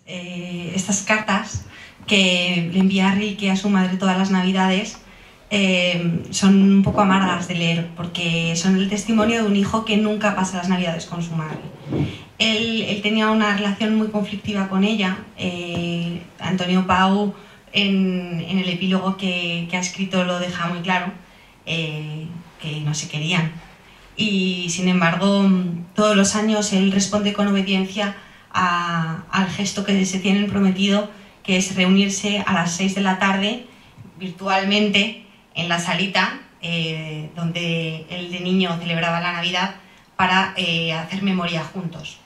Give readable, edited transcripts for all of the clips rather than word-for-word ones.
estas cartas que le envía Rilke a su madre todas las navidades son un poco amargas de leer, porque son el testimonio de un hijo que nunca pasa las navidades con su madre. Él tenía una relación muy conflictiva con ella. Antonio Pau, en el epílogo que ha escrito, lo deja muy claro, que no se querían. Y sin embargo, todos los años él responde con obediencia al gesto que se tienen prometido, que es reunirse a las 6 de la tarde virtualmente en la salita donde él de niño celebraba la Navidad, para hacer memoria juntos.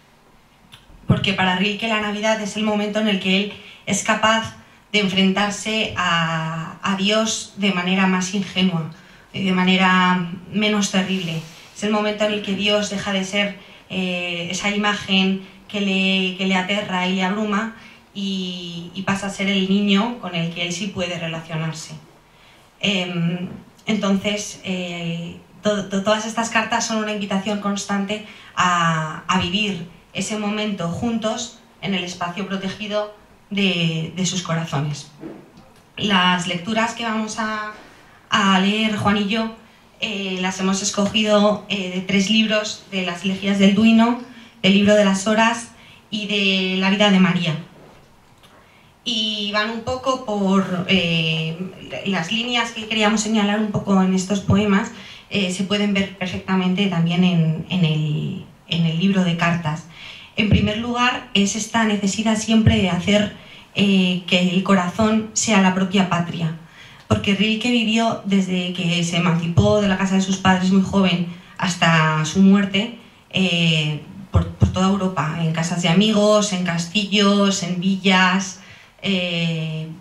Porque para Rilke la Navidad es el momento en el que él es capaz de enfrentarse a Dios de manera más ingenua, de manera menos terrible. Es el momento en el que Dios deja de ser esa imagen que le aterra y le abruma, y pasa a ser el niño con el que él sí puede relacionarse. Entonces, todas estas cartas son una invitación constante a vivir ese momento juntos en el espacio protegido de sus corazones. Las lecturas que vamos a leer Juan y yo las hemos escogido de 3 libros de las Elegías del Duino, del Libro de las Horas y de la vida de María. Y van un poco por las líneas que queríamos señalar un poco en estos poemas. Se pueden ver perfectamente también en el libro de cartas. En primer lugar, es esta necesidad siempre de hacer que el corazón sea la propia patria, porque Rilke vivió desde que se emancipó de la casa de sus padres muy joven hasta su muerte por toda Europa, en casas de amigos, en castillos, en villas,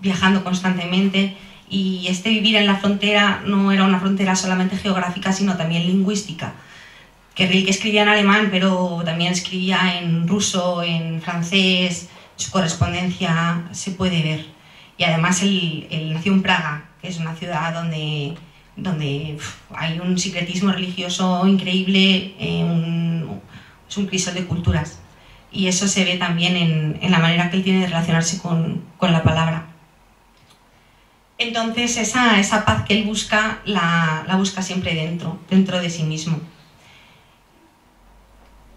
viajando constantemente. Y este vivir en la frontera no era una frontera solamente geográfica, sino también lingüística. Que Rilke escribía en alemán, pero también escribía en ruso, en francés. Su correspondencia se puede ver. Y además él nació en Praga, que es una ciudad donde hay un secretismo religioso increíble, es un crisol de culturas. Y eso se ve también en la manera que él tiene de relacionarse con la palabra. Entonces esa paz que él busca, la busca siempre dentro de sí mismo.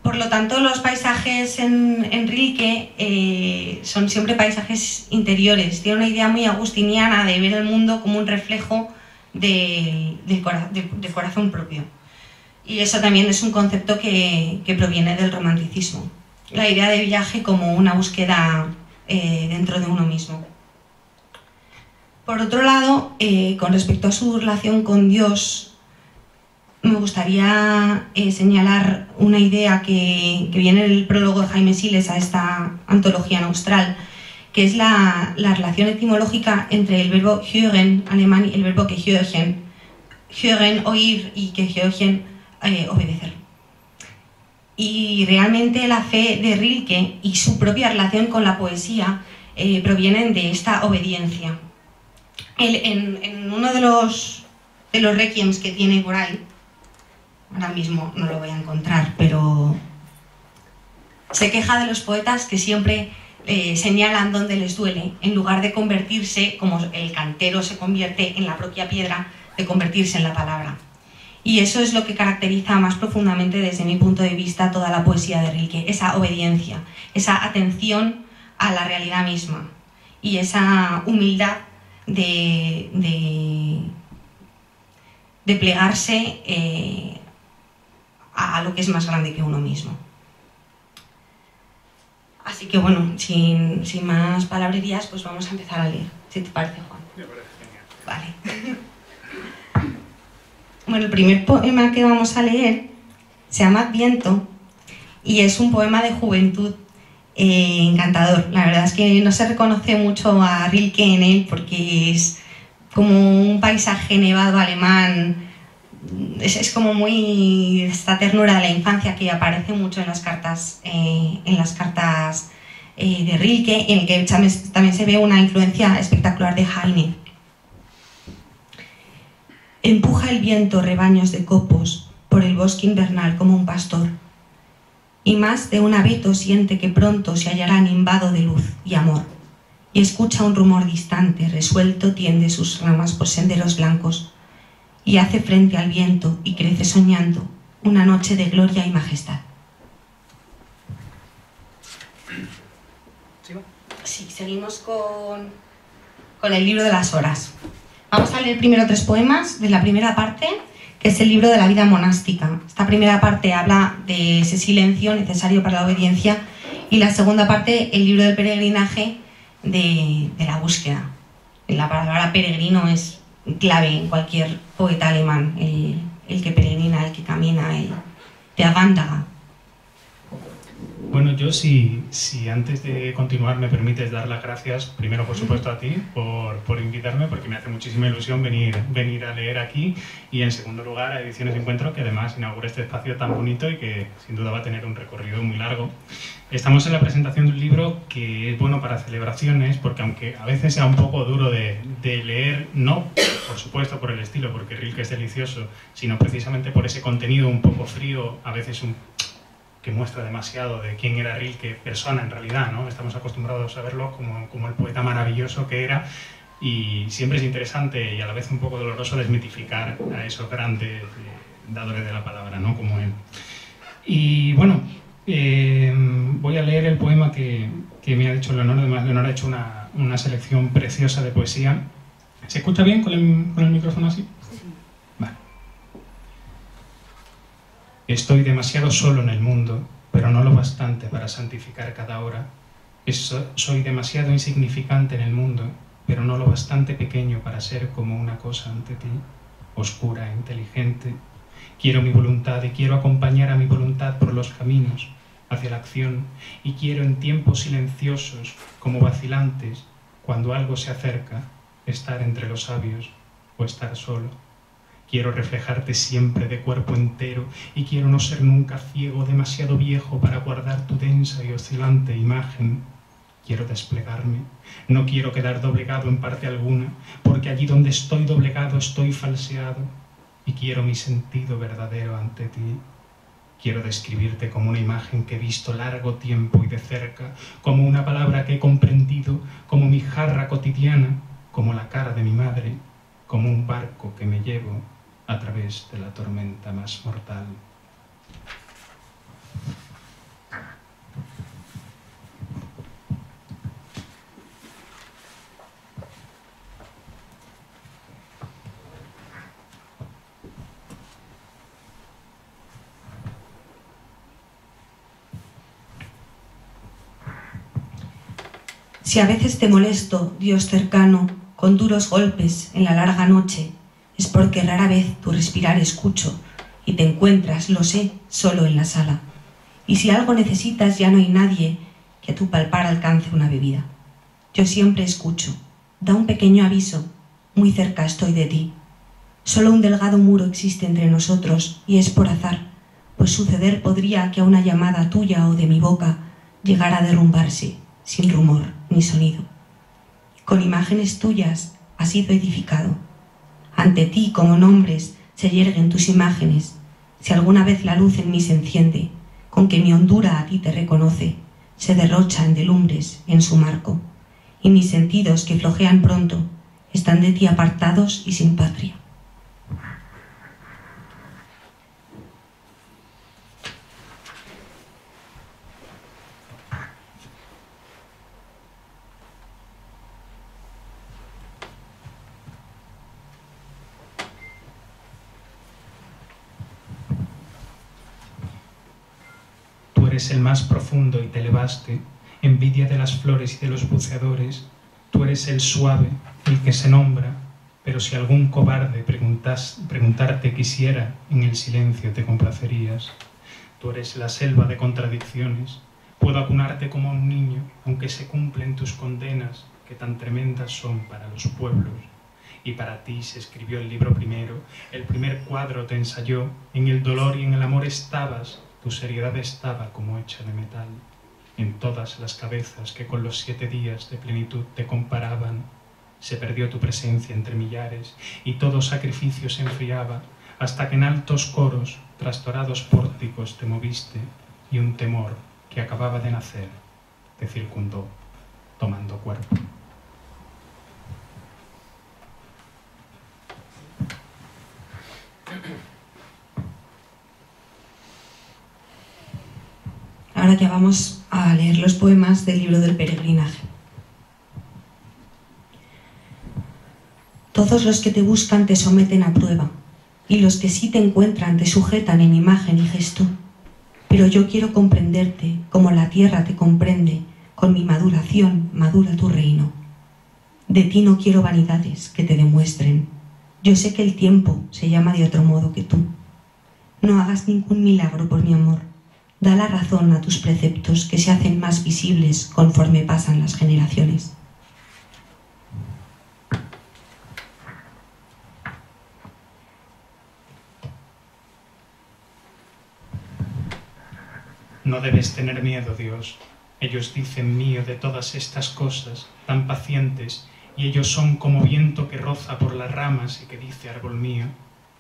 Por lo tanto, los paisajes en Rilke son siempre paisajes interiores. Tiene una idea muy agustiniana de ver el mundo como un reflejo del corazón propio. Y eso también es un concepto que proviene del romanticismo. La idea de viaje como una búsqueda dentro de uno mismo. Por otro lado, con respecto a su relación con Dios, me gustaría señalar una idea que viene en el prólogo de Jaime Siles a esta antología austral, que es la relación etimológica entre el verbo hören, alemán, y el verbo gehorchen. Hören, oír, y gehorchen, obedecer. Y realmente la fe de Rilke y su propia relación con la poesía provienen de esta obediencia. En uno de los requiems que tiene por ahí, ahora mismo no lo voy a encontrar, pero se queja de los poetas que siempre señalan dónde les duele, en lugar de convertirse, como el cantero se convierte en la propia piedra, de convertirse en la palabra. Y eso es lo que caracteriza más profundamente, desde mi punto de vista, toda la poesía de Rilke, esa obediencia, esa atención a la realidad misma y esa humildad de plegarse a lo que es más grande que uno mismo. Así que bueno, sin más palabrerías, pues vamos a empezar a leer, si te parece, Juan. Me parece genial. Vale. Bueno, el primer poema que vamos a leer se llama Viento y es un poema de juventud encantador. La verdad es que no se reconoce mucho a Rilke en él, porque es como un paisaje nevado alemán. Es como muy esta ternura de la infancia que aparece mucho en las cartas de Rilke, en el que también se ve una influencia espectacular de Heine. Empuja el viento rebaños de copos por el bosque invernal como un pastor. y más de un abeto siente que pronto se hallará nimbado de luz y amor, y escucha un rumor distante, resuelto tiende sus ramas por senderos blancos, y hace frente al viento y crece soñando una noche de gloria y majestad. Sí, seguimos con el libro de las horas. Vamos a leer primero 3 poemas de la primera parte, que es el libro de la vida monástica. Esta primera parte habla de ese silencio necesario para la obediencia, y la segunda parte, el libro del peregrinaje, de la búsqueda. La palabra peregrino es clave en cualquier poeta alemán, el que peregrina, el que camina, el der Wanderer. Bueno, yo si antes de continuar me permites dar las gracias, primero por supuesto a ti por invitarme, porque me hace muchísima ilusión venir a leer aquí, y en segundo lugar a Ediciones Encuentro, que además inaugura este espacio tan bonito y que sin duda va a tener un recorrido muy largo. Estamos en la presentación de un libro que es bueno para celebraciones, porque aunque a veces sea un poco duro de leer, no por supuesto por el estilo, porque Rilke es delicioso, sino precisamente por ese contenido un poco frío, a veces que muestra demasiado de quién era Rilke, persona en realidad, ¿no? Estamos acostumbrados a verlo como el poeta maravilloso que era, y siempre es interesante y a la vez un poco doloroso desmitificar a esos grandes dadores de la palabra, ¿no? Como él. Y bueno, voy a leer el poema que me ha hecho Leonor. Además, Leonor ha hecho una selección preciosa de poesía. ¿Se escucha bien con el micrófono así? Vale. Estoy demasiado solo en el mundo, pero no lo bastante para santificar cada hora. Soy demasiado insignificante en el mundo, pero no lo bastante pequeño para ser como una cosa ante ti, oscura, inteligente. Quiero mi voluntad y quiero acompañar a mi voluntad por los caminos, hacia la acción, y quiero en tiempos silenciosos, como vacilantes, cuando algo se acerca, estar entre los sabios o estar solo. Quiero reflejarte siempre de cuerpo entero y quiero no ser nunca ciego, demasiado viejo para guardar tu densa y oscilante imagen. Quiero desplegarme, no quiero quedar doblegado en parte alguna, porque allí donde estoy doblegado estoy falseado, y quiero mi sentido verdadero ante ti. Quiero describirte como una imagen que he visto largo tiempo y de cerca, como una palabra que he comprendido, como mi jarra cotidiana, como la cara de mi madre, como un barco que me llevo a través de la tormenta más mortal. Si a veces te molesto, Dios cercano, con duros golpes en la larga noche, es porque rara vez tu respirar escucho y te encuentras, lo sé, solo en la sala. Y si algo necesitas ya no hay nadie que a tu palpar alcance una bebida. Yo siempre escucho, da un pequeño aviso, muy cerca estoy de ti. Solo un delgado muro existe entre nosotros y es por azar, pues suceder podría que a una llamada tuya o de mi boca llegara a derrumbarse, sin rumor ni sonido. Con imágenes tuyas has sido edificado. Ante ti, como nombres, se yerguen tus imágenes. Si alguna vez la luz en mí se enciende, con que mi hondura a ti te reconoce, se derrocha en delumbres en su marco, y mis sentidos que flojean pronto están de ti apartados y sin patria. Tú eres el más profundo y te elevaste, envidia de las flores y de los buceadores. Tú eres el suave, el que se nombra, pero si algún cobarde preguntarte quisiera, en el silencio te complacerías. Tú eres la selva de contradicciones. Puedo acunarte como a un niño, aunque se cumplen tus condenas, que tan tremendas son para los pueblos. Y para ti se escribió el libro primero, el primer cuadro te ensayó, en el dolor y en el amor estabas, tu seriedad estaba como hecha de metal. En todas las cabezas que con los 7 días de plenitud te comparaban, se perdió tu presencia entre millares, y todo sacrificio se enfriaba, hasta que en altos coros, trastorados pórticos te moviste, y un temor que acababa de nacer te circundó, tomando cuerpo. Ahora ya vamos a leer los poemas del libro del peregrinaje. Todos los que te buscan te someten a prueba, y los que sí te encuentran te sujetan en imagen y gesto. Pero yo quiero comprenderte como la tierra te comprende, con mi maduración madura tu reino. De ti no quiero vanidades que te demuestren. Yo sé que el tiempo se llama de otro modo que tú. No hagas ningún milagro por mi amor. Da la razón a tus preceptos que se hacen más visibles conforme pasan las generaciones. No debes tener miedo, Dios. Ellos dicen mío de todas estas cosas, tan pacientes, y ellos son como viento que roza por las ramas y que dice árbol mío.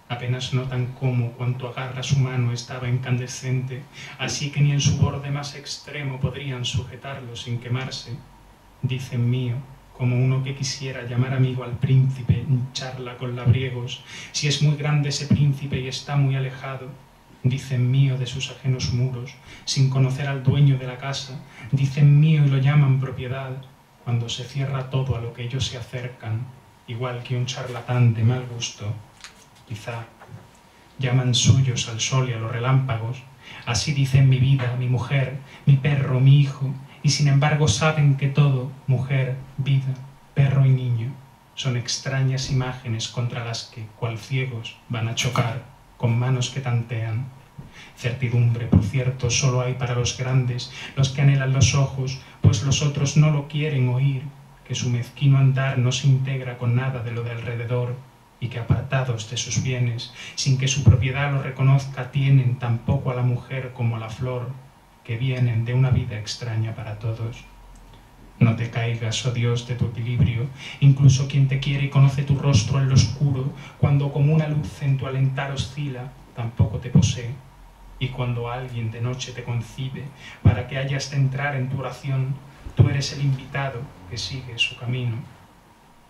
Apenas notan cómo cuanto agarra su mano estaba incandescente, así que ni en su borde más extremo podrían sujetarlo sin quemarse. Dicen mío, como uno que quisiera llamar amigo al príncipe en charla con labriegos, si es muy grande ese príncipe y está muy alejado. Dicen mío de sus ajenos muros, sin conocer al dueño de la casa. Dicen mío y lo llaman propiedad, cuando se cierra todo a lo que ellos se acercan, igual que un charlatán de mal gusto. Quizá llaman suyos al sol y a los relámpagos. Así dicen mi vida, mi mujer, mi perro, mi hijo, y sin embargo saben que todo, mujer, vida, perro y niño, son extrañas imágenes contra las que, cual ciegos, van a chocar con manos que tantean. Certidumbre, por cierto, solo hay para los grandes, los que anhelan los ojos, pues los otros no lo quieren oír, que su mezquino andar no se integra con nada de lo de alrededor, y que apartados de sus bienes, sin que su propiedad lo reconozca, tienen tampoco a la mujer como a la flor, que vienen de una vida extraña para todos. No te caigas, oh Dios, de tu equilibrio, incluso quien te quiere y conoce tu rostro en lo oscuro, cuando como una luz en tu alentar oscila, tampoco te posee. Y cuando alguien de noche te concibe, para que hayas de entrar en tu oración, tú eres el invitado que sigue su camino.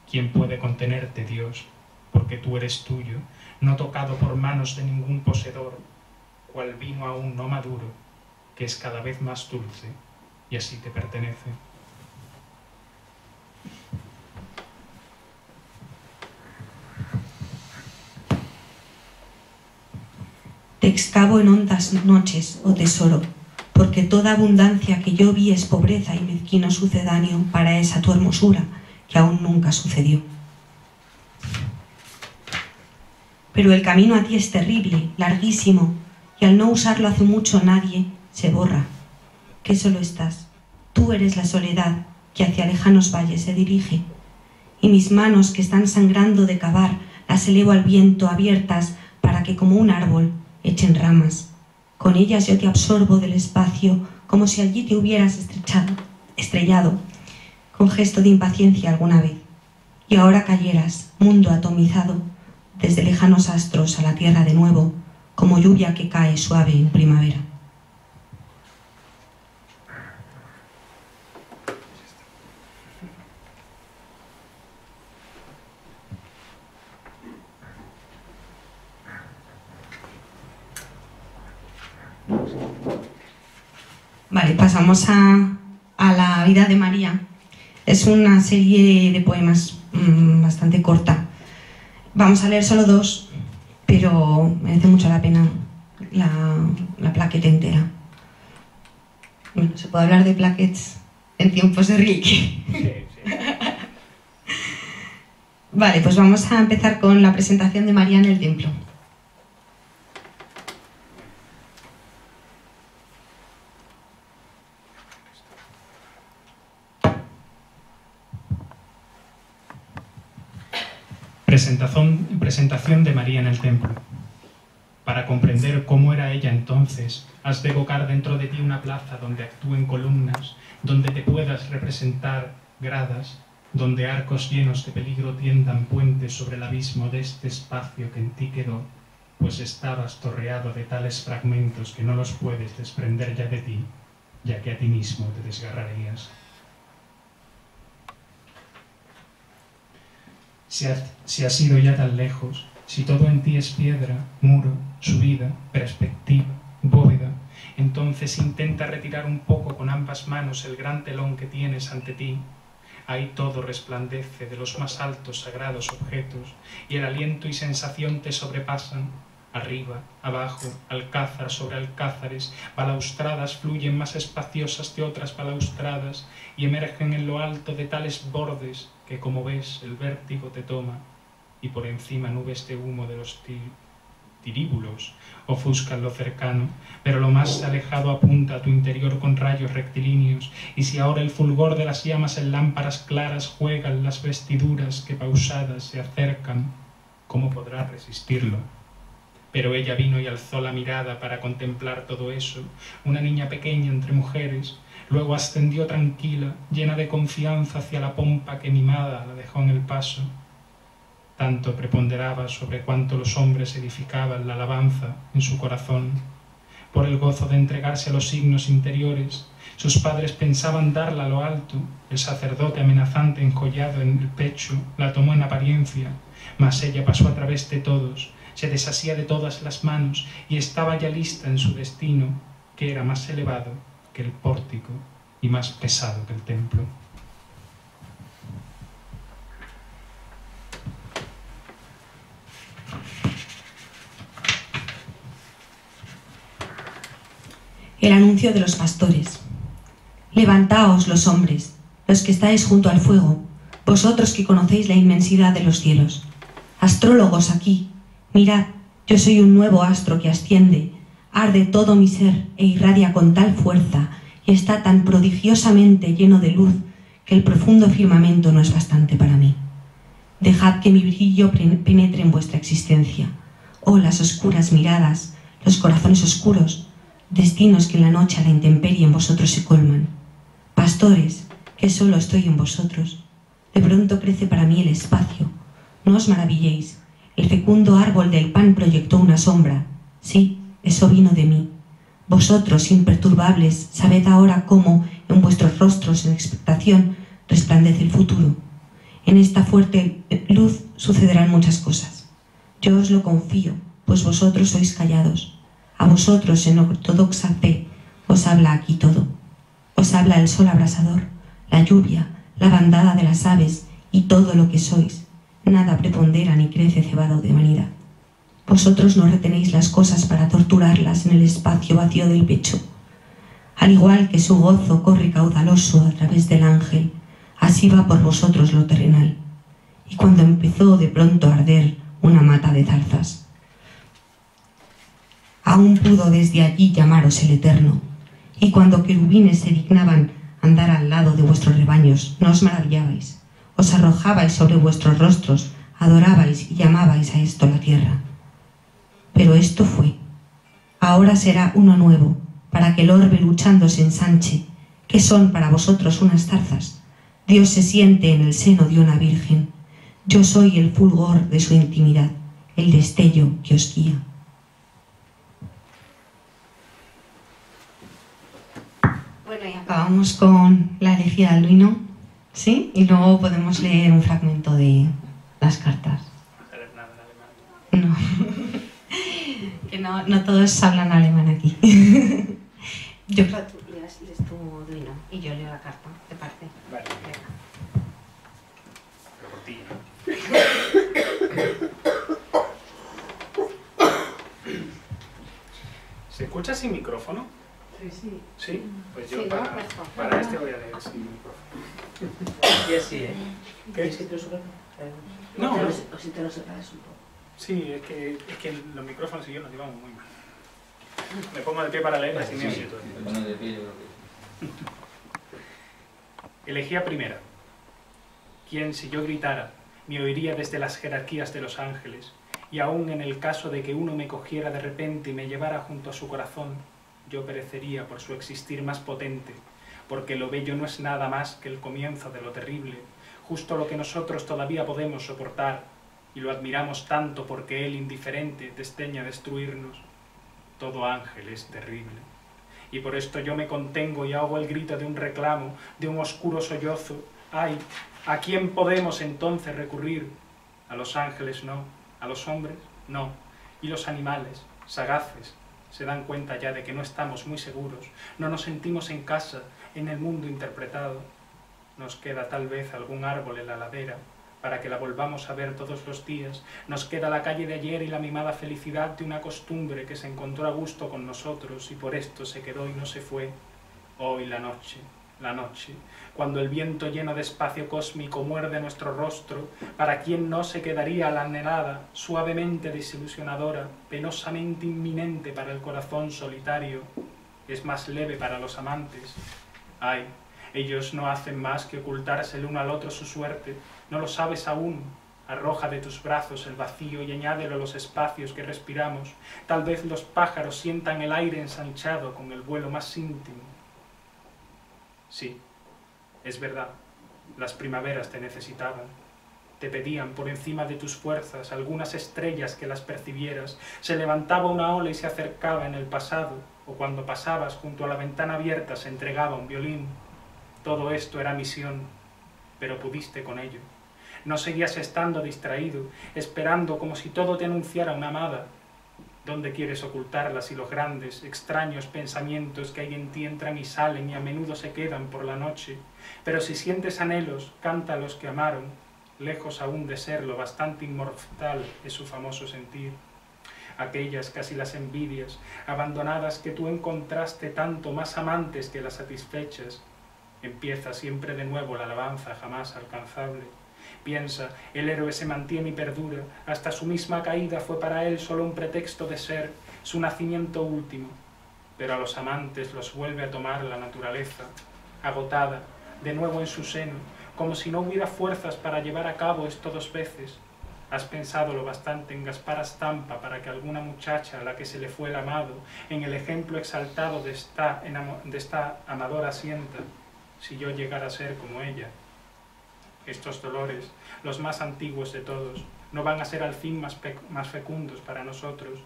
¿Quién puede contenerte, Dios? Porque tú eres tuyo, no tocado por manos de ningún poseedor, cual vino aún no maduro, que es cada vez más dulce, y así te pertenece. Te excavo en hondas noches, oh tesoro, porque toda abundancia que yo vi es pobreza y mezquino sucedáneo para esa tu hermosura, que aún nunca sucedió. Pero el camino a ti es terrible, larguísimo, y al no usarlo hace mucho nadie se borra. ¿Qué solo estás? Tú eres la soledad que hacia lejanos valles se dirige, y mis manos que están sangrando de cavar las elevo al viento abiertas para que como un árbol echen ramas. Con ellas yo te absorbo del espacio como si allí te hubieras estrellado con gesto de impaciencia alguna vez, y ahora cayeras, mundo atomizado, desde lejanos astros a la tierra de nuevo, como lluvia que cae suave en primavera. Vale, pasamos a la vida de María. Es una serie de poemas bastante corta. Vamos a leer solo dos, pero merece mucho la pena la plaqueta entera. Bueno, se puede hablar de plaquettes en tiempos de Rilke. Sí. Vale, pues vamos a empezar con la presentación de María en el templo. Presentación de María en el templo. Para comprender cómo era ella entonces, has de evocar dentro de ti una plaza donde actúen columnas, donde te puedas representar gradas, donde arcos llenos de peligro tiendan puentes sobre el abismo de este espacio que en ti quedó, pues estabas torreado de tales fragmentos que no los puedes desprender ya de ti, ya que a ti mismo te desgarrarías. Si has ido ya tan lejos, si todo en ti es piedra, muro, subida, perspectiva, bóveda, entonces intenta retirar un poco con ambas manos el gran telón que tienes ante ti. Ahí todo resplandece de los más altos sagrados objetos, y el aliento y sensación te sobrepasan. Arriba, abajo, alcázar sobre alcázares, balaustradas fluyen más espaciosas que otras balaustradas y emergen en lo alto de tales bordes que, como ves, el vértigo te toma, y por encima nubes de humo de los tiríbulos ofuscan lo cercano, pero lo más alejado apunta a tu interior con rayos rectilíneos, y si ahora el fulgor de las llamas en lámparas claras juegan las vestiduras que pausadas se acercan, ¿cómo podrás resistirlo? Pero ella vino y alzó la mirada para contemplar todo eso, una niña pequeña entre mujeres, luego ascendió tranquila, llena de confianza hacia la pompa que mimada la dejó en el paso. Tanto preponderaba sobre cuánto los hombres edificaban la alabanza en su corazón. Por el gozo de entregarse a los signos interiores, sus padres pensaban darla a lo alto, el sacerdote amenazante enjollado en el pecho la tomó en apariencia, mas ella pasó a través de todos, se deshacía de todas las manos y estaba ya lista en su destino, que era más elevado que el pórtico y más pesado que el templo. El anuncio de los pastores. Levantaos los hombres, los que estáis junto al fuego, vosotros que conocéis la inmensidad de los cielos. Astrólogos aquí, mirad, yo soy un nuevo astro que asciende, arde todo mi ser e irradia con tal fuerza y está tan prodigiosamente lleno de luz que el profundo firmamento no es bastante para mí. Dejad que mi brillo penetre en vuestra existencia. Oh, las oscuras miradas, los corazones oscuros, destinos que en la noche a la intemperie en vosotros se colman. Pastores, que solo estoy en vosotros. De pronto crece para mí el espacio. No os maravilléis. El fecundo árbol del pan proyectó una sombra. Sí, eso vino de mí. Vosotros, imperturbables, sabed ahora cómo, en vuestros rostros en expectación, resplandece el futuro. En esta fuerte luz sucederán muchas cosas. Yo os lo confío, pues vosotros sois callados. A vosotros, en ortodoxa fe, os habla aquí todo. Os habla el sol abrasador, la lluvia, la bandada de las aves y todo lo que sois. Nada prepondera ni crece cebado de vanidad. Vosotros no retenéis las cosas para torturarlas en el espacio vacío del pecho. Al igual que su gozo corre caudaloso a través del ángel, así va por vosotros lo terrenal. Y cuando empezó de pronto a arder una mata de zarzas, aún pudo desde allí llamaros el Eterno. Y cuando querubines se dignaban andar al lado de vuestros rebaños, no os maravillabais. Os arrojabais sobre vuestros rostros, adorabais y llamabais a esto la tierra. Pero esto fue. Ahora será uno nuevo, para que el orbe luchando se ensanche. ¿Qué son para vosotros unas zarzas? Dios se siente en el seno de una virgen. Yo soy el fulgor de su intimidad, el destello que os guía. Bueno, y acabamos con la elegía de Alduino, ¿sí? Y luego podemos leer un fragmento de las cartas. No, que no todos hablan alemán aquí. Yo creo que tú lees tu Alduino y yo leo la carta, ¿te parece? Vale. Venga. Pero por ti, ¿no? ¿Se escucha sin micrófono? Sí. ¿Sí? Pues yo Sí, para, ¿no? Mejor. para este voy a leer sin micrófono. Y así, ¿eh? ¿Qué? ¿Es que te lo suena? No. O si te lo separas un poco. Sí, es que los micrófonos y yo nos llevamos muy mal. Me pongo de pie para leer, así me oye todo. Te pones de pie, yo creo que... Elegía primera. Quien, si yo gritara, me oiría desde las jerarquías de los ángeles, y aún en el caso de que uno me cogiera de repente y me llevara junto a su corazón, yo perecería por su existir más potente, porque lo bello no es nada más que el comienzo de lo terrible, justo lo que nosotros todavía podemos soportar, y lo admiramos tanto porque él, indiferente, desdeña destruirnos. Todo ángel es terrible, y por esto yo me contengo y ahogo el grito de un reclamo, de un oscuro sollozo. ¡Ay! ¿A quién podemos entonces recurrir? A los ángeles no, a los hombres no, y los animales, sagaces, se dan cuenta ya de que no estamos muy seguros, no nos sentimos en casa, en el mundo interpretado. Nos queda tal vez algún árbol en la ladera, para que la volvamos a ver todos los días. Nos queda la calle de ayer y la mimada felicidad de una costumbre que se encontró a gusto con nosotros y por esto se quedó y no se fue. Hoy la noche, cuando el viento lleno de espacio cósmico muerde nuestro rostro, ¿para quién no se quedaría la anhelada, suavemente desilusionadora, penosamente inminente para el corazón solitario? Es más leve para los amantes. Ay, ellos no hacen más que ocultarse el uno al otro su suerte. ¿No lo sabes aún? Arroja de tus brazos el vacío y añádelo a los espacios que respiramos. Tal vez los pájaros sientan el aire ensanchado con el vuelo más íntimo. Sí, es verdad, las primaveras te necesitaban. Te pedían por encima de tus fuerzas algunas estrellas que las percibieras. Se levantaba una ola y se acercaba en el pasado, o cuando pasabas junto a la ventana abierta se entregaba un violín. Todo esto era misión, pero pudiste con ello. No seguías estando distraído, esperando como si todo te anunciara una amada. ¿Dónde quieres ocultarlas y los grandes, extraños pensamientos que hay en ti entran y salen y a menudo se quedan por la noche? Pero si sientes anhelos, canta a los que amaron, lejos aún de ser lo bastante inmortal es su famoso sentir. Aquellas casi las envidias, abandonadas que tú encontraste tanto más amantes que las satisfechas. Empieza siempre de nuevo la alabanza jamás alcanzable. Piensa, el héroe se mantiene y perdura, hasta su misma caída fue para él solo un pretexto de ser, su nacimiento último. Pero a los amantes los vuelve a tomar la naturaleza, agotada, de nuevo en su seno, como si no hubiera fuerzas para llevar a cabo esto 2 veces. ¿Has pensado lo bastante en Gaspar Astampa para que alguna muchacha a la que se le fue el amado, en el ejemplo exaltado de esta amadora sienta, si yo llegara a ser como ella? Estos dolores, los más antiguos de todos, no van a ser al fin más fecundos para nosotros.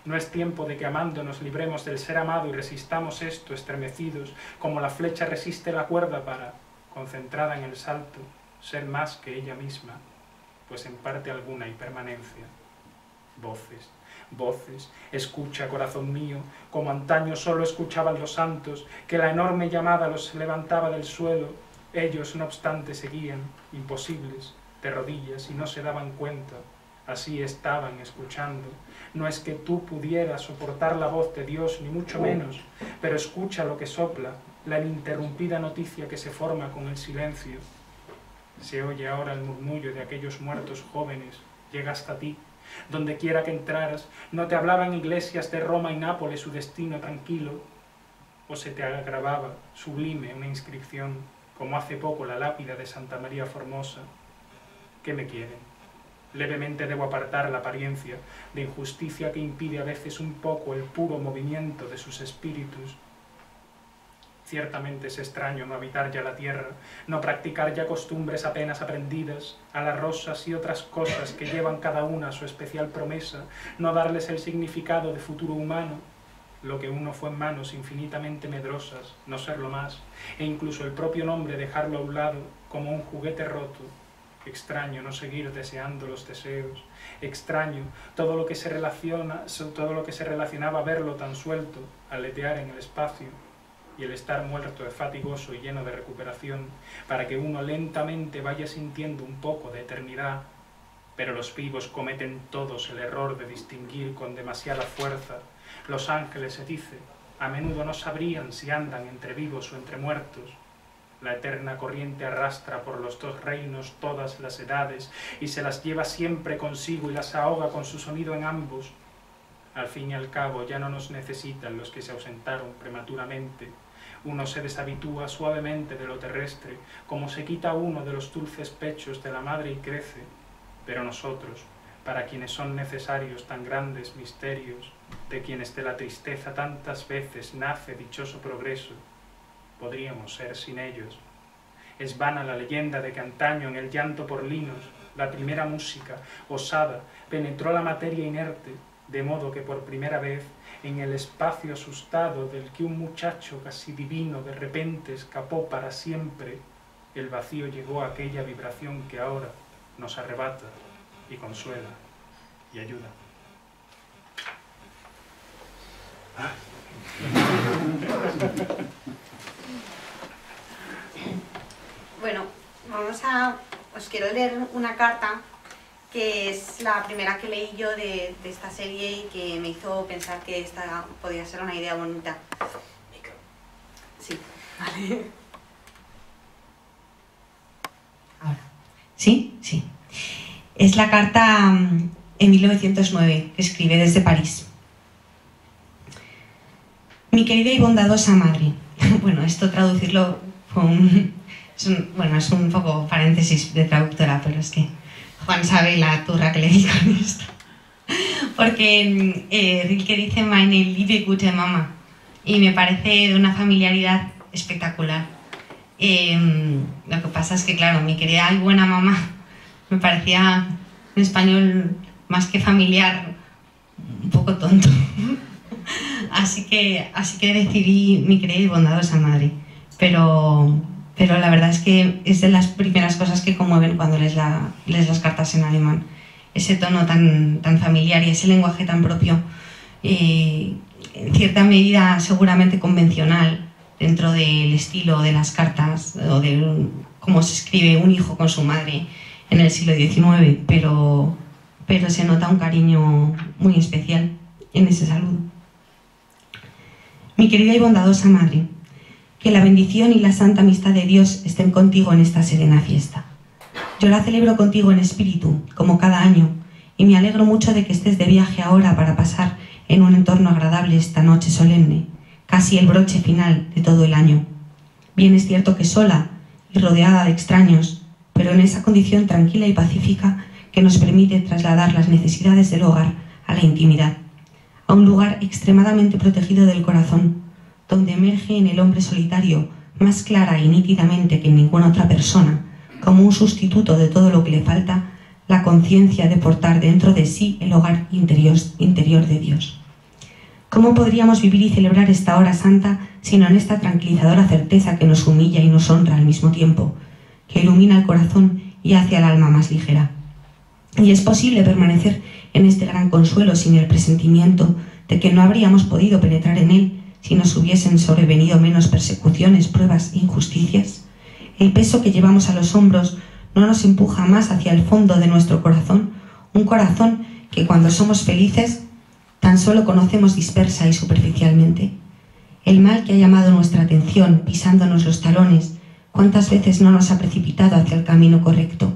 No es tiempo de que amando nos libremos del ser amado y resistamos esto estremecidos, como la flecha resiste la cuerda para, concentrada en el salto, ser más que ella misma, pues en parte alguna hay permanencia. Voces, voces, escucha, corazón mío, como antaño solo escuchaban los santos, que la enorme llamada los levantaba del suelo. Ellos, no obstante, seguían, imposibles, de rodillas, y no se daban cuenta. Así estaban escuchando. No es que tú pudieras soportar la voz de Dios, ni mucho menos, pero escucha lo que sopla, la ininterrumpida noticia que se forma con el silencio. Se oye ahora el murmullo de aquellos muertos jóvenes, llega hasta ti. Donde quiera que entraras, no te hablaban iglesias de Roma y Nápoles su destino tranquilo, o se te agravaba, sublime, una inscripción, como hace poco la lápida de Santa María Formosa. ¿Qué me quieren? Levemente debo apartar la apariencia de injusticia que impide a veces un poco el puro movimiento de sus espíritus. Ciertamente es extraño no habitar ya la tierra, no practicar ya costumbres apenas aprendidas, a las rosas y otras cosas que llevan cada una su especial promesa, no darles el significado de futuro humano, lo que uno fue en manos infinitamente medrosas, no serlo más, e incluso el propio nombre dejarlo a un lado como un juguete roto. Extraño no seguir deseando los deseos, extraño todo lo que se relacionaba a verlo tan suelto, aletear en el espacio, y el estar muerto es fatigoso y lleno de recuperación, para que uno lentamente vaya sintiendo un poco de eternidad. Pero los vivos cometen todos el error de distinguir con demasiada fuerza. Los ángeles, se dice, a menudo no sabrían si andan entre vivos o entre muertos. La eterna corriente arrastra por los 2 reinos todas las edades y se las lleva siempre consigo y las ahoga con su sonido en ambos. Al fin y al cabo ya no nos necesitan los que se ausentaron prematuramente. Uno se deshabitúa suavemente de lo terrestre, como se quita uno de los dulces pechos de la madre y crece. Pero nosotros, para quienes son necesarios tan grandes misterios, de quienes de la tristeza tantas veces nace dichoso progreso, podríamos ser sin ellos. Es vana la leyenda de que antaño en el llanto por linos la primera música, osada, penetró la materia inerte, de modo que por primera vez, en el espacio asustado del que un muchacho casi divino de repente escapó para siempre, el vacío llegó a aquella vibración que ahora nos arrebata y consuela y ayuda. Bueno, os quiero leer una carta que es la primera que leí yo de esta serie y que me hizo pensar que esta podía ser una idea bonita. Sí, vale. Ahora. ¿Sí? Sí. Es la carta en 1909 que escribe desde París. Mi querida y bondadosa madre. Bueno, esto traducirlo es un poco paréntesis de traductora, pero es que Juan sabe la turra que le di con esto. Porque Rilke dice meine liebe gute Mama y me parece de una familiaridad espectacular. Lo que pasa es que, claro, mi querida y buena mamá me parecía en español más que familiar un poco tonto. Así que decidí mi querida y bondadosa madre. Pero la verdad es que es de las primeras cosas que conmueven cuando lees las cartas en alemán. Ese tono tan familiar y ese lenguaje tan propio, en cierta medida seguramente convencional dentro del estilo de las cartas o de cómo se escribe un hijo con su madre en el siglo XIX, pero se nota un cariño muy especial en ese saludo. Mi querida y bondadosa madre, que la bendición y la santa amistad de Dios estén contigo en esta serena fiesta. Yo la celebro contigo en espíritu, como cada año, y me alegro mucho de que estés de viaje ahora para pasar en un entorno agradable esta noche solemne, casi el broche final de todo el año. Bien es cierto que sola y rodeada de extraños, pero en esa condición tranquila y pacífica que nos permite trasladar las necesidades del hogar a la intimidad, a un lugar extremadamente protegido del corazón, donde emerge en el hombre solitario más clara y nítidamente que en ninguna otra persona, como un sustituto de todo lo que le falta, la conciencia de portar dentro de sí el hogar interior de Dios. ¿Cómo podríamos vivir y celebrar esta hora santa sino en esta tranquilizadora certeza que nos humilla y nos honra al mismo tiempo, que ilumina el corazón y hace al alma más ligera? Y es posible permanecer en este gran consuelo sin el presentimiento de que no habríamos podido penetrar en él si nos hubiesen sobrevenido menos persecuciones, pruebas e injusticias. El peso que llevamos a los hombros no nos empuja más hacia el fondo de nuestro corazón, un corazón que cuando somos felices tan solo conocemos dispersa y superficialmente. El mal que ha llamado nuestra atención, pisándonos los talones, ¿cuántas veces no nos ha precipitado hacia el camino correcto?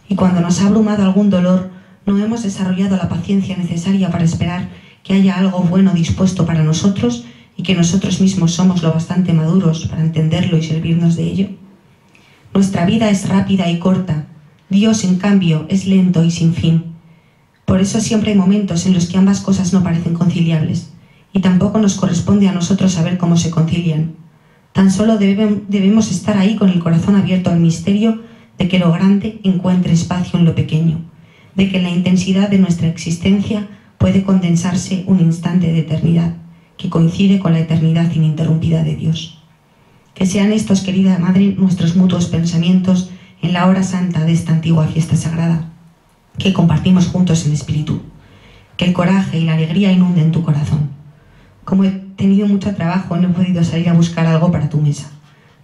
Y cuando nos ha abrumado algún dolor, no hemos desarrollado la paciencia necesaria para esperar que haya algo bueno dispuesto para nosotros y que nosotros mismos somos lo bastante maduros para entenderlo y servirnos de ello. Nuestra vida es rápida y corta, Dios, en cambio, es lento y sin fin. Por eso siempre hay momentos en los que ambas cosas no parecen conciliables, y tampoco nos corresponde a nosotros saber cómo se concilian. Tan solo debemos estar ahí con el corazón abierto al misterio de que lo grande encuentre espacio en lo pequeño, de que en la intensidad de nuestra existencia puede condensarse un instante de eternidad, que coincide con la eternidad ininterrumpida de Dios. Que sean estos, querida Madre, nuestros mutuos pensamientos en la hora santa de esta antigua fiesta sagrada, que compartimos juntos en espíritu. Que el coraje y la alegría inunden tu corazón. Como he tenido mucho trabajo, no he podido salir a buscar algo para tu mesa.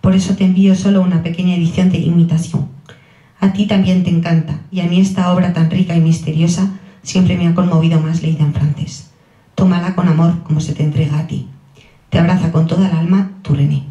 Por eso te envío solo una pequeña edición de imitación. A ti también te encanta, y a mí esta obra tan rica y misteriosa siempre me ha conmovido más leída en francés. Tómala con amor como se te entrega a ti. Te abraza con toda el alma, tu René.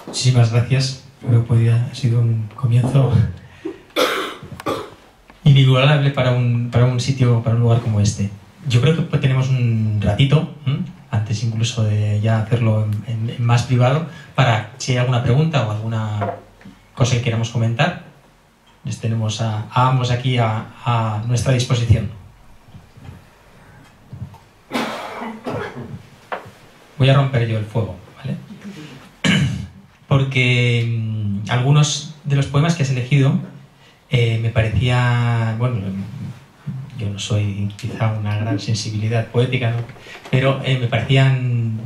Muchísimas gracias. Creo que ha sido un comienzo inigualable para un sitio, para un lugar como este. Yo creo que tenemos un ratito antes incluso de ya hacerlo en más privado, para si hay alguna pregunta o alguna cosa que queramos comentar, les tenemos a ambos aquí a nuestra disposición. Voy a romper yo el fuego, ¿vale? Porque algunos de los poemas que has elegido me parecían, bueno, yo no soy quizá una gran sensibilidad poética, ¿no? Pero me parecían,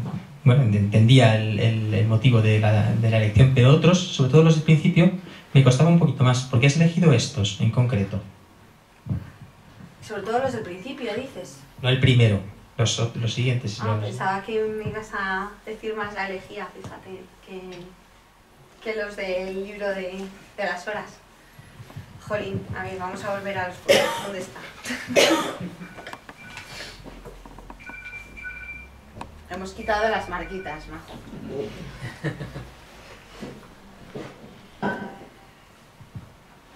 bueno, entendía el motivo de la elección, pero otros, sobre todo los del principio, me costaba un poquito más. ¿Por qué has elegido estos en concreto? Sobre todo los del principio, dices. No el primero, los siguientes. Pensaba que me ibas a decir más la elegía, fíjate, que los del libro de las horas. Jolín, a ver, vamos a volver a los poemas. ¿Dónde está? Hemos quitado las marquitas, Majo.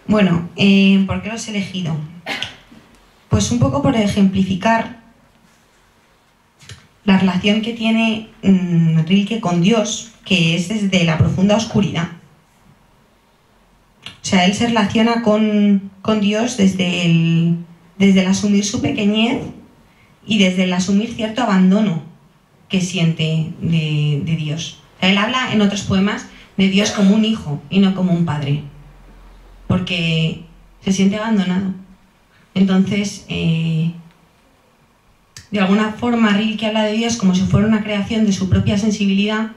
Bueno, ¿por qué los he elegido? Pues un poco por ejemplificar la relación que tiene Rilke con Dios, que es desde la profunda oscuridad. O sea, él se relaciona con Dios desde el asumir su pequeñez y desde el asumir cierto abandono que siente de Dios. O sea, él habla en otros poemas de Dios como un hijo y no como un padre, porque se siente abandonado. Entonces, de alguna forma, Rilke habla de Dios como si fuera una creación de su propia sensibilidad,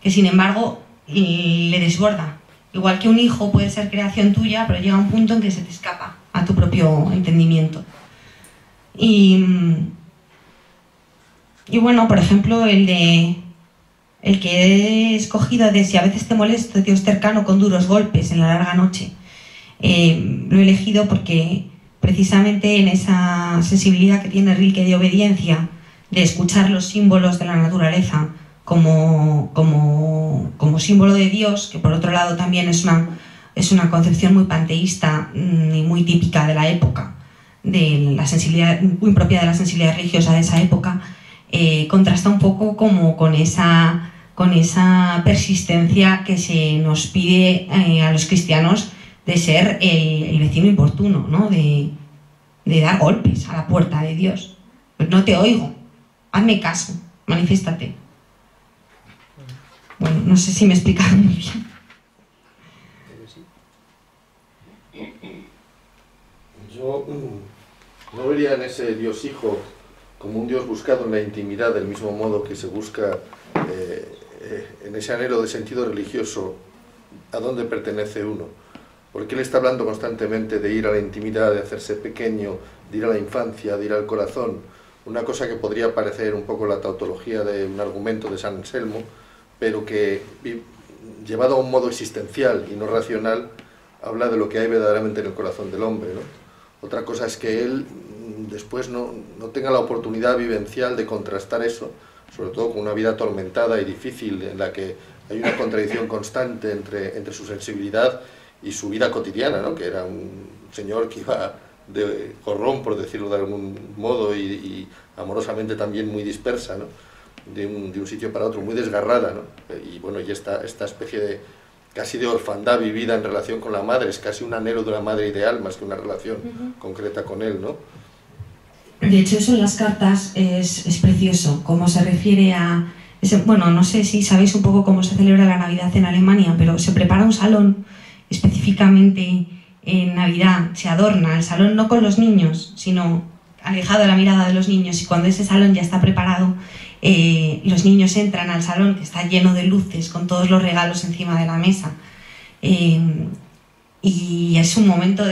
que sin embargo le desborda. Igual que un hijo puede ser creación tuya, pero llega un punto en que se te escapa a tu propio entendimiento. Y bueno, por ejemplo, el que he escogido de Si a veces te molesto, Dios cercano con duros golpes en la larga noche, lo he elegido porque precisamente en esa sensibilidad que tiene Rilke de obediencia, de escuchar los símbolos de la naturaleza como símbolo de Dios, que por otro lado también es una concepción muy panteísta y muy típica de la época, de la sensibilidad, muy propia de la sensibilidad religiosa de esa época, contrasta un poco como con esa persistencia que se nos pide a los cristianos de ser el vecino importuno, ¿no? De dar golpes a la puerta de Dios. Pues no te oigo, hazme caso, manifiéstate. Bueno, no sé si me he explicado muy bien. Yo no vería en ese Dios hijo como un Dios buscado en la intimidad, del mismo modo que se busca en ese anhelo de sentido religioso a dónde pertenece uno. Porque él está hablando constantemente de ir a la intimidad, de hacerse pequeño, de ir a la infancia, de ir al corazón. Una cosa que podría parecer un poco la tautología de un argumento de San Anselmo, pero que, llevado a un modo existencial y no racional, habla de lo que hay verdaderamente en el corazón del hombre, ¿no? Otra cosa es que él después no tenga la oportunidad vivencial de contrastar eso, sobre todo con una vida atormentada y difícil, en la que hay una contradicción constante entre su sensibilidad y su vida cotidiana, ¿no? Que era un señor que iba de jorrón, por decirlo de algún modo, y amorosamente también muy dispersa, ¿no? De un sitio para otro, muy desgarrada, ¿no? Y bueno, y esta especie de casi de orfandad vivida en relación con la madre, es casi un anhelo de una madre ideal más que una relación concreta con él, ¿no? De hecho, eso en las cartas es precioso, cómo se refiere a... bueno, no sé si sabéis un poco cómo se celebra la Navidad en Alemania, pero se prepara un salón específicamente en Navidad, se adorna el salón no con los niños, sino alejado de la mirada de los niños, y cuando ese salón ya está preparado, los niños entran al salón que está lleno de luces, con todos los regalos encima de la mesa, y es un momento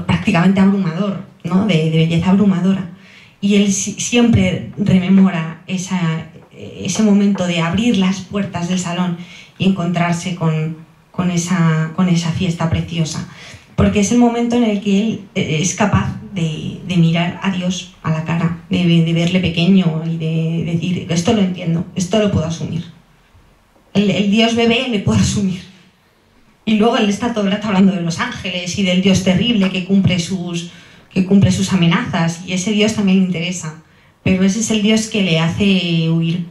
prácticamente abrumador, ¿no? de belleza abrumadora, y él siempre rememora ese momento de abrir las puertas del salón y encontrarse con esa fiesta preciosa, porque es el momento en el que él es capaz de mirar a Dios a la cara, de verle pequeño y de decir, esto lo entiendo, esto lo puedo asumir. El Dios bebé le puedo asumir. Y luego él está todo el rato hablando de los ángeles y del Dios terrible que cumple sus que cumple sus amenazas, y ese Dios también le interesa, pero ese es el Dios que le hace huir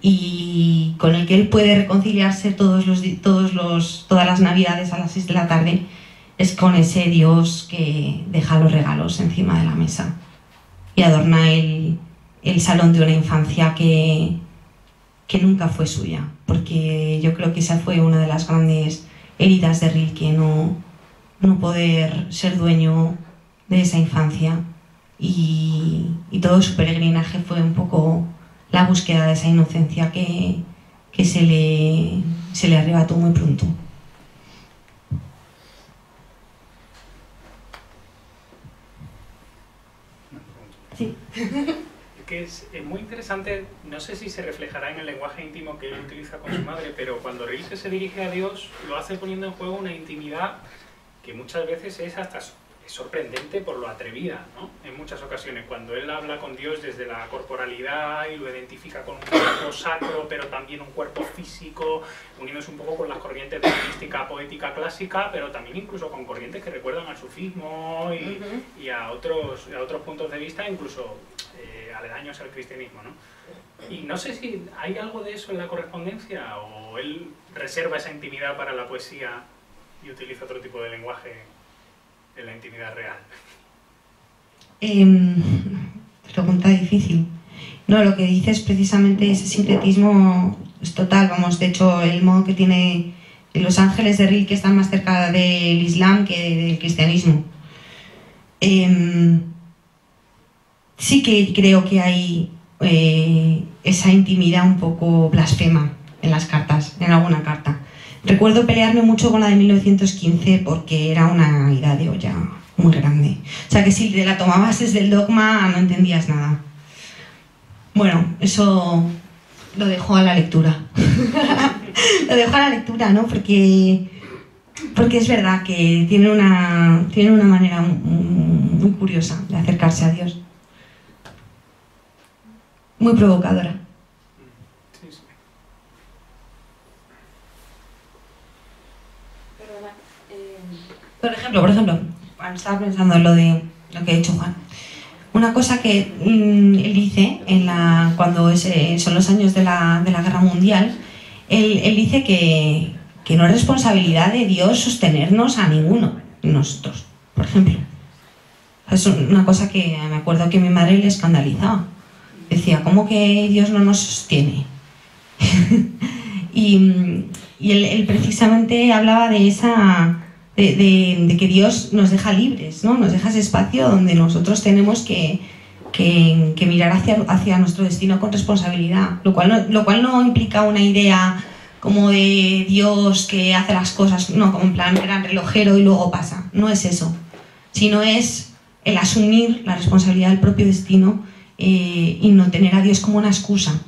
y con el que él puede reconciliarse todas las navidades a las 6 de la tarde, es con ese Dios que deja los regalos encima de la mesa y adorna el salón de una infancia que nunca fue suya, porque yo creo que esa fue una de las grandes heridas de Rilke, no poder ser dueño de esa infancia, y todo su peregrinaje fue un poco la búsqueda de esa inocencia que se le arrebató muy pronto. Sí. Que es muy interesante, no sé si se reflejará en el lenguaje íntimo que él utiliza con su madre, pero cuando Rilke se dirige a Dios, lo hace poniendo en juego una intimidad que muchas veces es hasta sorprendente por lo atrevida, ¿no? En muchas ocasiones, cuando él habla con Dios desde la corporalidad y lo identifica con un cuerpo sacro, pero también un cuerpo físico, uniéndose un poco con las corrientes de la mística poética clásica, pero también incluso con corrientes que recuerdan al sufismo y a otros puntos de vista, incluso aledaños al cristianismo, ¿no? Y no sé si hay algo de eso en la correspondencia, o él reserva esa intimidad para la poesía y utiliza otro tipo de lenguaje en la intimidad real. Pregunta difícil. No, lo que dices precisamente, ese sincretismo es total, vamos, de hecho el modo que tiene los ángeles de Rilke están más cerca del Islam que del cristianismo. Sí que creo que hay esa intimidad un poco blasfema en las cartas, en alguna carta. Recuerdo pelearme mucho con la de 1915 porque era una ida de olla muy grande. O sea que si te la tomabas desde el dogma no entendías nada. Bueno, eso lo dejo a la lectura. Lo dejo a la lectura, ¿no? Porque es verdad que tiene una manera muy curiosa de acercarse a Dios. Muy provocadora. Por ejemplo, estaba pensando en lo que ha dicho Juan. Una cosa que él dice cuando son los años de la Guerra Mundial, él dice que no es responsabilidad de Dios sostenernos a ninguno de nosotros, por ejemplo. Es una cosa que me acuerdo que a mi madre le escandalizaba. Decía, ¿cómo que Dios no nos sostiene? y él precisamente hablaba de que Dios nos deja libres, ¿no? Nos deja ese espacio donde nosotros tenemos que mirar hacia nuestro destino con responsabilidad, lo cual no implica una idea como de Dios que hace las cosas, no, como en plan gran relojero y luego pasa. No es eso, sino es el asumir la responsabilidad del propio destino y no tener a Dios como una excusa.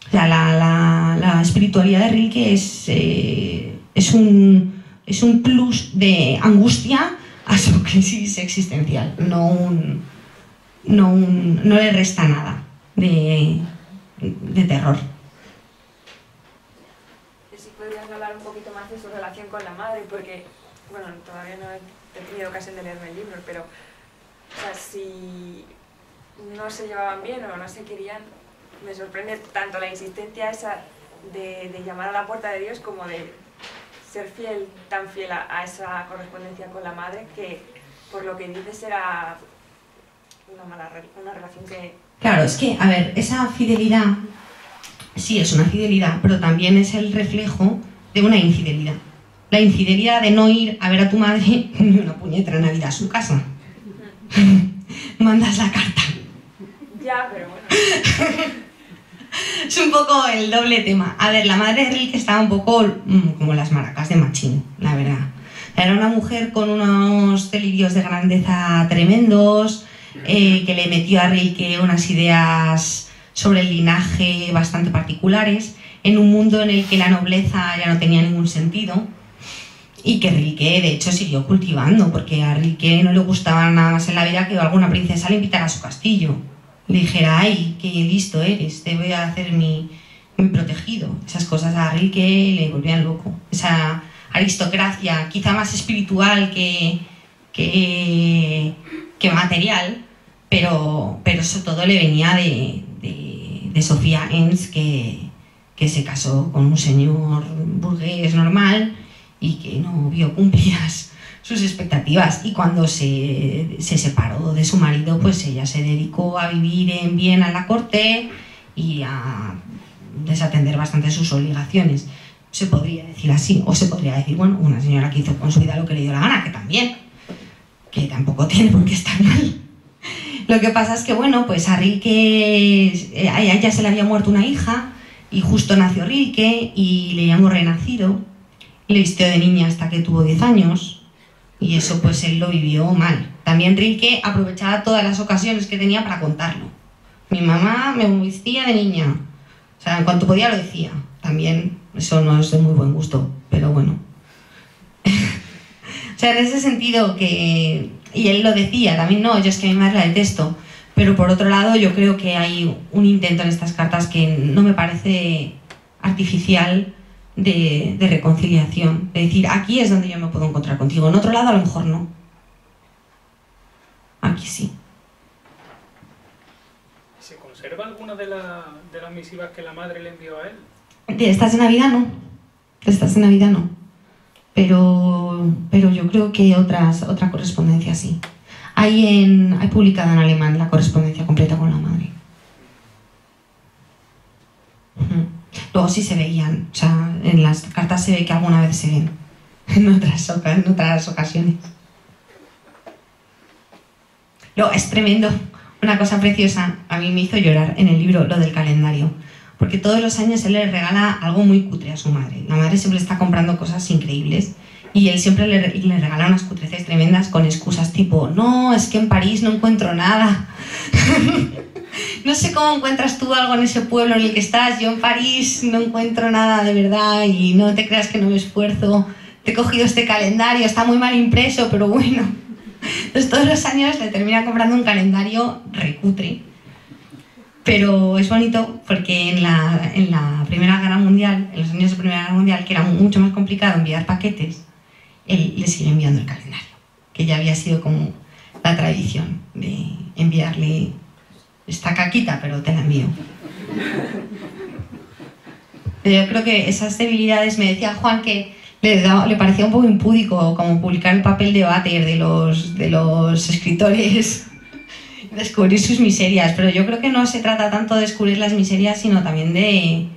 O sea, la espiritualidad de Rilke es un plus de angustia a su crisis existencial, no le resta nada de terror. Si podrías hablar un poquito más de su relación con la madre, porque, bueno, todavía no he tenido ocasión de leerme el libro, pero o sea, si no se llevaban bien o no se querían, me sorprende tanto la insistencia esa de llamar a la puerta de Dios como de ser fiel, tan fiel a esa correspondencia con la madre, que por lo que dices era una relación que... Claro, es que, a ver, esa fidelidad sí es una fidelidad, pero también es el reflejo de una infidelidad. La infidelidad de no ir a ver a tu madre ni una puñetera Navidad a su casa. Mandas la carta. Ya, pero bueno. Es un poco el doble tema. A ver, la madre de Rilke estaba un poco como las maracas de Machín, la verdad. Era una mujer con unos delirios de grandeza tremendos, que le metió a Rilke unas ideas sobre el linaje bastante particulares, en un mundo en el que la nobleza ya no tenía ningún sentido, y que Rilke, de hecho, siguió cultivando, porque a Rilke no le gustaba nada más en la vida que alguna princesa le invitara a su castillo. Le dijera, ay, qué listo eres, te voy a hacer mi protegido. Esas cosas a Rilke le volvían loco. Esa aristocracia, quizá más espiritual que que material, pero eso todo le venía de Sofía Ens, que se casó con un señor burgués normal y que no vio cumplidas sus expectativas, y cuando se separó de su marido, pues ella se dedicó a vivir en Viena en la corte y a desatender bastante sus obligaciones. Se podría decir así, o se podría decir, bueno, una señora que hizo con su vida lo que le dio la gana, que también, que tampoco tiene por qué estar mal. Lo que pasa es que, bueno, pues a Rilke, a ella se le había muerto una hija, y justo nació Rilke, y le llamó Renacido, y le vistió de niña hasta que tuvo 10 años, y eso pues él lo vivió mal. También Rilke aprovechaba todas las ocasiones que tenía para contarlo. Mi mamá me vestía de niña, o sea, en cuanto podía lo decía. También eso no es de muy buen gusto, pero bueno. O sea, en ese sentido que... Y él lo decía, también no, yo es que a mi madre la detesto. Pero por otro lado, yo creo que hay un intento en estas cartas que no me parece artificial de reconciliación. De decir, aquí es donde yo me puedo encontrar contigo. En otro lado a lo mejor no. Aquí sí. ¿Se conserva alguna de las misivas que la madre le envió a él? De estas de Navidad no. De estas de Navidad no. Pero yo creo que otra correspondencia sí. Hay publicada en alemán la correspondencia completa con la madre. Luego sí se veían, o sea, en las cartas se ve que alguna vez se ven, en otras ocasiones. Luego es tremendo, una cosa preciosa, a mí me hizo llorar en el libro lo del calendario, porque todos los años él le regala algo muy cutre a su madre. La madre siempre está comprando cosas increíbles y él siempre le regala unas cutreces tremendas con excusas tipo, no, es que en París no encuentro nada. No sé cómo encuentras tú algo en ese pueblo en el que estás, yo en París no encuentro nada de verdad y no te creas que no me esfuerzo. Te he cogido este calendario, está muy mal impreso, pero bueno. Entonces todos los años le termina comprando un calendario recutre. Pero es bonito porque en la Primera Guerra Mundial, en los años de Primera Guerra Mundial, que era mucho más complicado enviar paquetes, él le sigue enviando el calendario, que ya había sido como la tradición de enviarle esta caquita, pero te la envío. Yo creo que esas debilidades, me decía Juan que le parecía un poco impúdico como publicar el papel de váter de los escritores, descubrir sus miserias, pero yo creo que no se trata tanto de descubrir las miserias, sino también de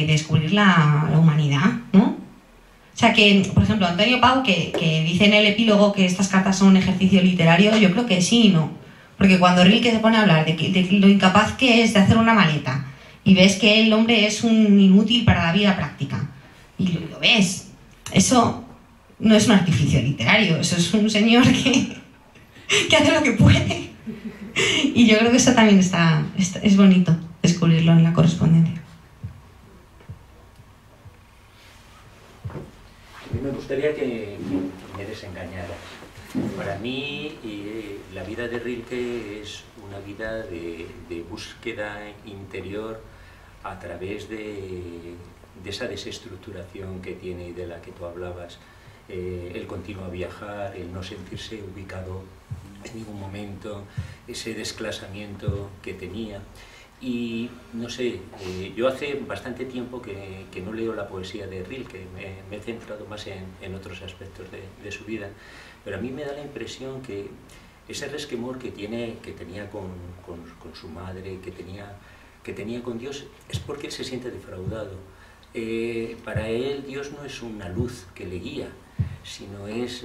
descubrir la humanidad, ¿no? O sea que, por ejemplo, Antonio Pau, que dice en el epílogo que estas cartas son un ejercicio literario, yo creo que sí y no. Porque cuando Rilke se pone a hablar de lo incapaz que es de hacer una maleta, y ves que el hombre es un inútil para la vida práctica, y lo ves, eso no es un artificio literario, eso es un señor que hace lo que puede. Y yo creo que eso también es bonito descubrirlo en la correspondencia. A mí me gustaría que me desengañaras. Para mí, la vida de Rilke es una vida de búsqueda interior a través de esa desestructuración que tiene y de la que tú hablabas. El continuo viajar, el no sentirse ubicado en ningún momento, ese desclasamiento que tenía. Y no sé, yo hace bastante tiempo que no leo la poesía de Rilke, me he centrado más en otros aspectos de su vida, pero a mí me da la impresión que ese resquemor que tenía con su madre, que tenía con Dios, es porque él se siente defraudado. Para él Dios no es una luz que le guía, sino es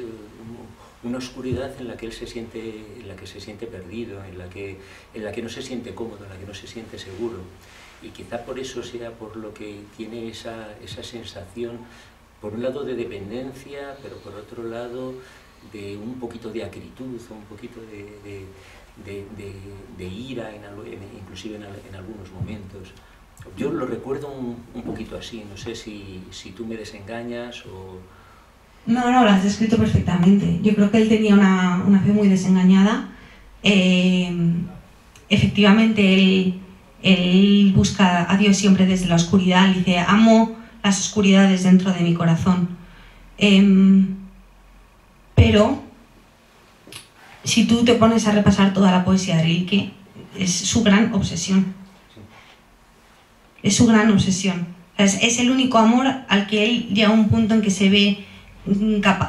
una oscuridad en la que él se siente perdido, en la que no se siente cómodo, en la que no se siente seguro. Y quizá por eso sea por lo que tiene esa sensación, por un lado de dependencia, pero por otro lado de un poquito de acritud, un poquito de ira, inclusive en algunos momentos. Yo lo recuerdo un poquito así, no sé si tú me desengañas o... No, lo has descrito perfectamente. Yo creo que él tenía una fe muy desengañada. Efectivamente, él busca a Dios siempre desde la oscuridad. Él dice, amo las oscuridades dentro de mi corazón. Pero si tú te pones a repasar toda la poesía de Rilke, es su gran obsesión. Es su gran obsesión. Es el único amor al que él llega a un punto en que se ve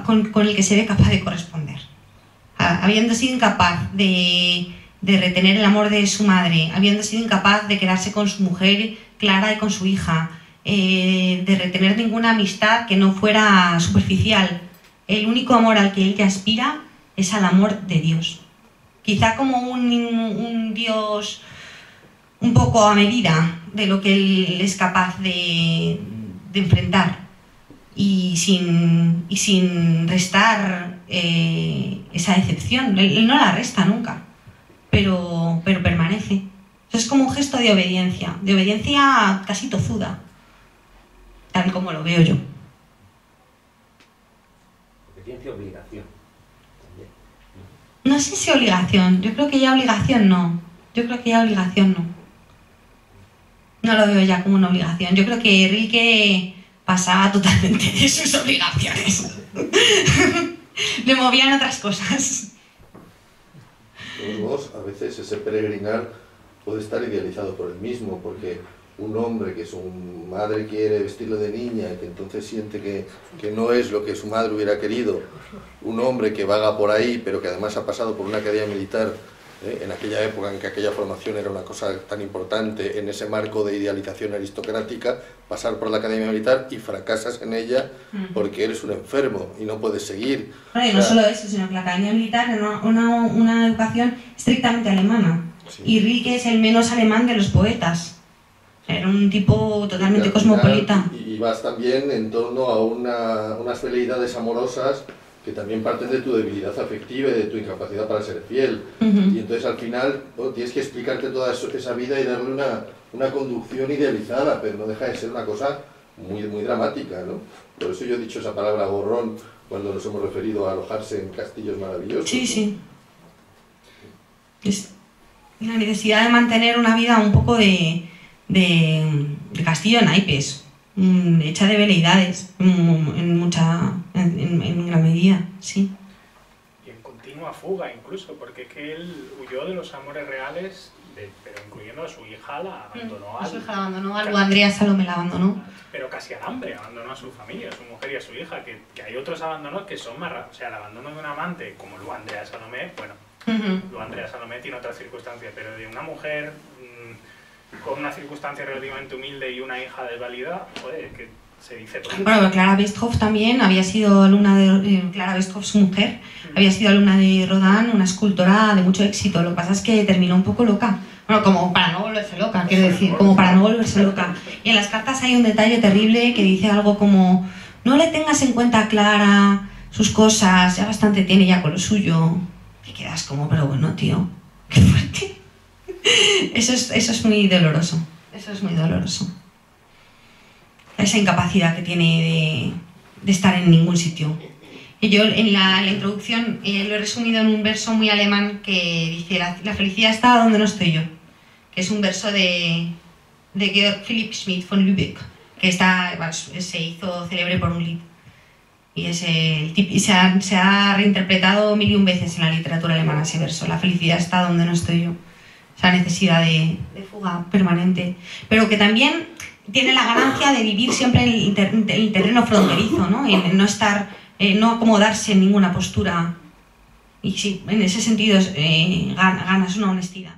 con el que se ve capaz de corresponder. Habiendo sido incapaz de retener el amor de su madre, habiendo sido incapaz de quedarse con su mujer Clara y con su hija, de retener ninguna amistad que no fuera superficial, el único amor al que ella aspira es al amor de Dios. Quizá como un Dios un poco a medida de lo que él es capaz de enfrentar y sin restar esa decepción. Él no la resta nunca, pero permanece. Eso es como un gesto de obediencia casi tozuda, tal como lo veo yo. Obediencia, obligación. También. No sé si obligación, yo creo que ya obligación no. No lo veo ya como una obligación. Yo creo que Rilke pasaba totalmente de sus obligaciones. Le movían otras cosas. De todos modos, a veces ese peregrinar puede estar idealizado por él mismo, porque un hombre que su madre quiere vestirlo de niña y que entonces siente que no es lo que su madre hubiera querido, un hombre que vaga por ahí pero que además ha pasado por una academia militar en aquella época en que aquella formación era una cosa tan importante, en ese marco de idealización aristocrática, pasar por la academia militar y fracasas en ella porque eres un enfermo y no puedes seguir. Bueno, y no solo eso, sino que la academia militar era una educación estrictamente alemana. Sí. Y Rilke es el menos alemán de los poetas. Era un tipo totalmente cosmopolita. Y vas también en torno a unas veleidades amorosas que también parten de tu debilidad afectiva y de tu incapacidad para ser fiel. Y entonces al final tienes que explicarte toda esa vida y darle una conducción idealizada, pero no deja de ser una cosa muy, muy dramática, ¿no? Por eso yo he dicho esa palabra gorrón cuando nos hemos referido a alojarse en castillos maravillosos. Sí, sí. Es la necesidad de mantener una vida un poco de castillo de naipes, hecha de veleidades en gran medida, sí. Y en continua fuga incluso, porque es que él huyó de los amores reales, pero incluyendo a su hija, la abandonó. A su hija la abandonó, a Andrea Salomé la abandonó. Pero casi al hambre, abandonó a su familia, a su mujer y a su hija, que hay otros abandonos que son más raros. O sea, el abandono de un amante, como lo Andrea Salomé, bueno, lo Andrea Salomé tiene otras circunstancias, pero de una mujer con una circunstancia relativamente humilde y una hija desvalida, joder, que se dice pronto. Bueno, Clara Westhoff también había sido alumna de... Clara Westhoff, su mujer, había sido alumna de Rodin, una escultora de mucho éxito. Lo que pasa es que terminó un poco loca. Bueno, como para no volverse loca, quiero decir, como para no volverse loca. Y en las cartas hay un detalle terrible que dice algo como: no le tengas en cuenta a Clara, sus cosas, ya bastante tiene ya con lo suyo. Y quedas como, pero bueno, tío, qué fuerte. Eso es muy doloroso. Eso es muy doloroso. Esa incapacidad que tiene de estar en ningún sitio. Y yo en la introducción lo he resumido en un verso muy alemán que dice: la felicidad está donde no estoy yo. Que es un verso de Georg Philipp Schmidt von Lübeck, que se hizo célebre por un libro. Y se ha reinterpretado 1001 veces en la literatura alemana ese verso: la felicidad está donde no estoy yo. Esa necesidad de fuga permanente. Pero que también tiene la ganancia de vivir siempre en el terreno fronterizo, ¿no? En no estar, no acomodarse en ninguna postura. Y sí, en ese sentido ganas una honestidad.